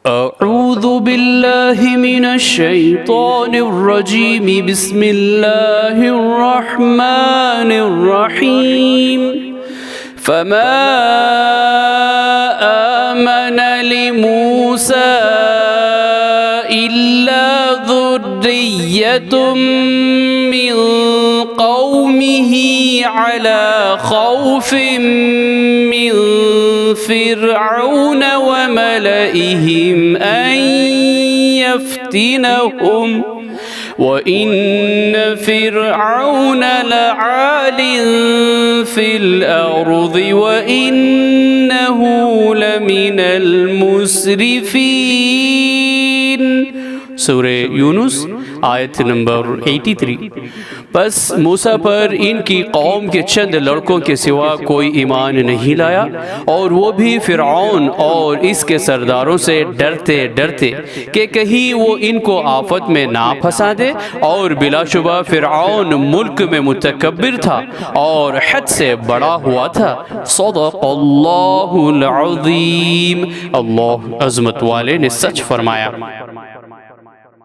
أعوذ بالله من الشيطان الرجيم بسم الله الرحمن الرحيم فما آمن لموسى إلا ذرية من قومه على خوف من فرعون وملئهم أن يفتنهم وإن فرعون لعال في الأرض وإنه لمن المسرفين। सूरह यूनुस आयत नंबर 83। बस मूसा पर इनकी कौम के चंद लड़कों के सिवा कोई ईमान नहीं लाया और वो भी फिरऔन और इसके सरदारों से डरते डरते कि कहीं वो इनको आफत में ना फंसा दे। और बिलाशुबा फिरऔन मुल्क में मुतकब्बिर था और हद से बड़ा हुआ था। सदक़ल्लाहुल अज़ीम। अल्लाह अज़मत वाले ने सच फरमाया।